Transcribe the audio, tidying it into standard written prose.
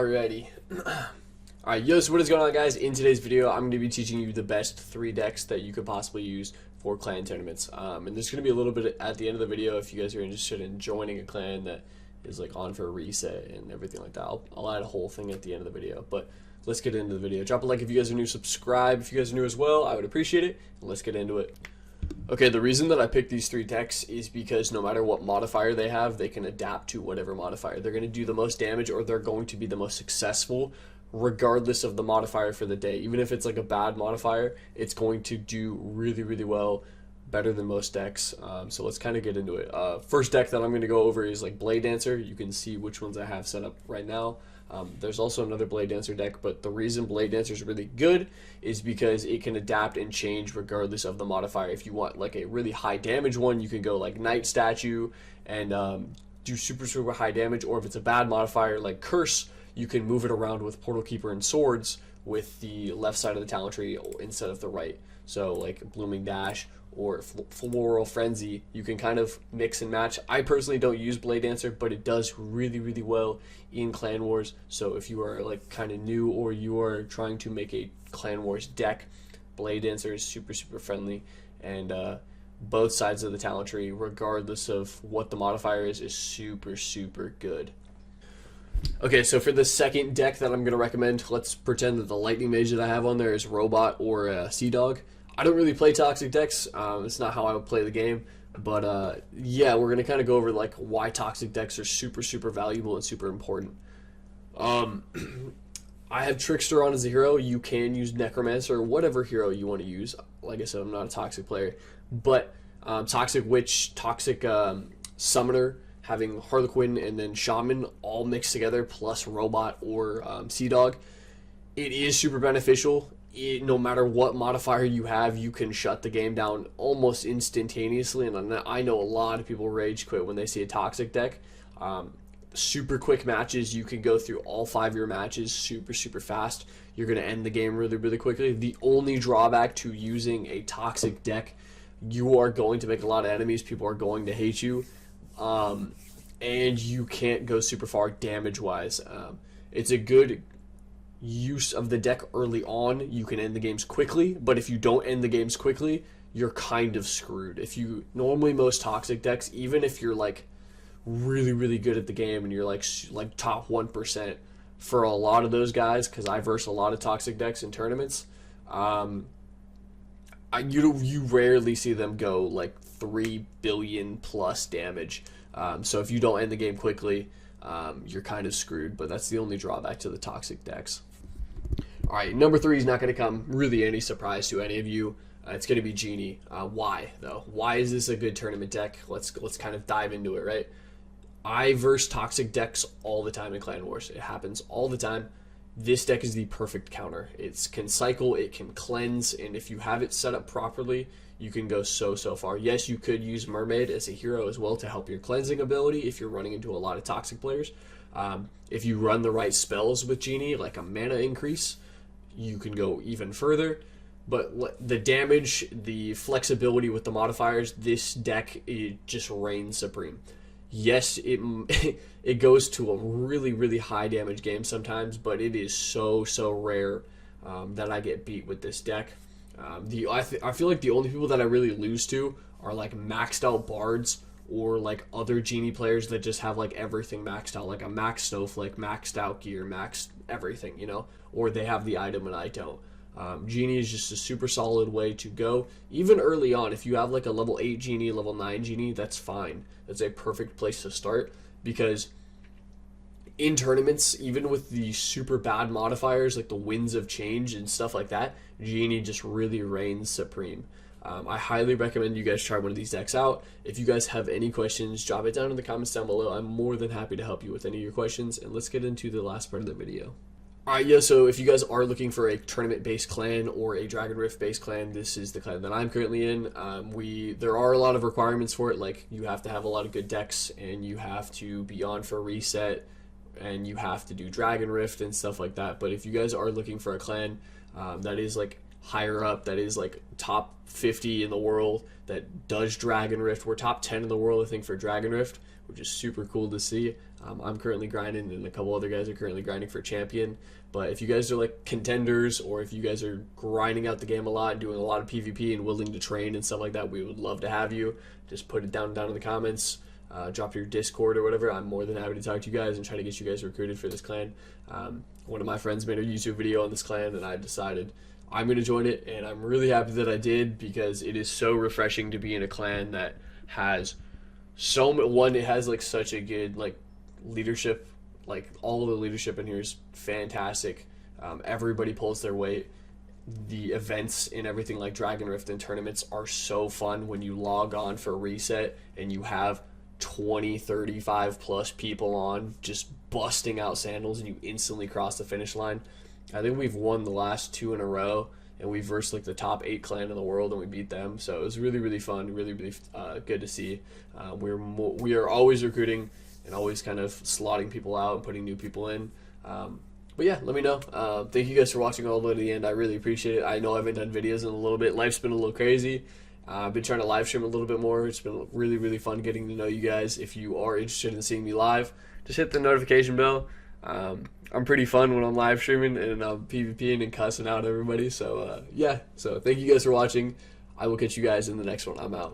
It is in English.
Alrighty. Alright, yo, so what is going on, guys? In today's video, I'm going to be teaching you the best 3 decks that you could possibly use for clan tournaments. And there's going to be a little bit at the end of the video if you guys are interested in joining a clan that is like on for a reset and everything like that. I'll add a whole thing at the end of the video, but let's get into the video. Drop a like if you guys are new, subscribe if you guys are new as well. I would appreciate it, and let's get into it. Okay, the reason that I picked these 3 decks is because no matter what modifier they have, they can adapt to whatever modifier. They're going to do the most damage, or they're going to be the most successful regardless of the modifier for the day. Even if it's like a bad modifier, it's going to do really, really well, better than most decks. So let's kind of get into it. First deck that I'm going to go over is like Blade Dancer. You can see which ones I have set up right now. There's also another Blade Dancer deck, but the reason Blade Dancer is really good is because it can adapt and change regardless of the modifier. If you want like a really high damage one, you can go like Knight Statue and do super high damage, or if it's a bad modifier like Curse, you can move it around with Portal Keeper and Swords with the left side of the talent tree instead of the right. So like Blooming Dash or Floral Frenzy, you can kind of mix and match. I personally don't use Blade Dancer, but it does really well in Clan Wars. So if you are like kind of new, or you are trying to make a Clan Wars deck, Blade Dancer is super friendly, and both sides of the talent tree, regardless of what the modifier is super good. Okay, so for the second deck that I'm going to recommend, let's pretend that the Lightning Mage that I have on there is Robot or Sea Dog. I don't really play toxic decks. It's not how I would play the game. But yeah, we're going to kind of go over like why toxic decks are super valuable and super important. I have Trickster on as a hero. You can use Necromancer or whatever hero you want to use. Like I said, I'm not a toxic player. But Toxic Witch, Toxic Summoner, having Harlequin and then Shaman all mixed together, plus Robot or Sea Dog, it is super beneficial. No matter what modifier you have, you can shut the game down almost instantaneously, and I know a lot of people rage quit when they see a toxic deck. Super quick matches, you can go through all 5 of your matches super fast. You're going to end the game really quickly. The only drawback to using a toxic deck, you are going to make a lot of enemies. People are going to hate you. And you can't go super far damage wise. It's a good use of the deck early on. You can end the games quickly, but if you don't end the games quickly, you're kind of screwed. If you normally, most toxic decks, even if you're like really good at the game and you're like top 1%, for a lot of those guys, because I verse a lot of toxic decks in tournaments, you rarely see them go like 3 billion plus damage. So if you don't end the game quickly, you're kind of screwed, but that's the only drawback to the toxic decks. Alright, number 3 is not going to come really any surprise to any of you. It's going to be Genie. Why, though? Why is this a good tournament deck? Let's kind of dive into it, right? I verse toxic decks all the time in Clan Wars. It happens all the time. This deck is the perfect counter. It can cycle, it can cleanse, and if you have it set up properly, you can go so far. Yes, you could use Mermaid as a hero as well to help your cleansing ability if you're running into a lot of toxic players. If you run the right spells with Genie, like a mana increase, you can go even further. But the damage, the flexibility with the modifiers, this deck, it just reigns supreme. Yes, it goes to a really high damage game sometimes, but it is so rare that I get beat with this deck. I feel like the only people that I really lose to are like maxed out bards, or like other Genie players that just have like everything maxed out, like a max Snowflake, maxed out gear, maxed everything, you know, or they have the item and I don't. Genie is just a super solid way to go. Even early on, if you have like a level 8 Genie, level 9 Genie, that's fine. That's a perfect place to start, because in tournaments, even with the super bad modifiers like the Winds of Change and stuff like that, Genie just really reigns supreme. I highly recommend you guys try one of these decks out. If you guys have any questions, drop it down in the comments down below. I'm more than happy to help you with any of your questions, and let's get into the last part of the video. Alright, yeah, so if you guys are looking for a tournament-based clan or a Dragon Rift-based clan, this is the clan that I'm currently in. There are a lot of requirements for it, like you have to have a lot of good decks, and you have to be on for a reset, and you have to do Dragon Rift and stuff like that. But if you guys are looking for a clan that is like higher up, that is like top 50 in the world, that does Dragon Rift, we're top 10 in the world, I think, for Dragon Rift, which is super cool to see. I'm currently grinding, and a couple other guys are currently grinding for champion. But if you guys are like contenders, or if you guys are grinding out the game a lot, doing a lot of PvP and willing to train and stuff like that, we would love to have you. Just put it down in the comments. Drop your Discord or whatever. I'm more than happy to talk to you guys and try to get you guys recruited for this clan. One of my friends made a YouTube video on this clan, and I decided I'm going to join it, and I'm really happy that I did, because it is so refreshing to be in a clan that has it has like such a good like leadership. Like, all the leadership in here is fantastic. Everybody pulls their weight. The events and everything like Dragon Rift and tournaments are so fun when you log on for reset and you have 20, 35 plus people on just busting out sandals, and you instantly cross the finish line. I think we've won the last 2 in a row, and we versed like the top 8 clan in the world, and we beat them. So it was really, really fun, really, really good to see. We are always recruiting and always kind of slotting people out and putting new people in. But yeah, let me know. Thank you guys for watching all the way to the end. I really appreciate it. I know I haven't done videos in a little bit. Life's been a little crazy. I've been trying to live stream a little bit more. It's been really, really fun getting to know you guys. If you are interested in seeing me live, just hit the notification bell. I'm pretty fun when I'm live streaming, and I'm PvPing and cussing out everybody. So yeah, so thank you guys for watching. I will catch you guys in the next one. I'm out.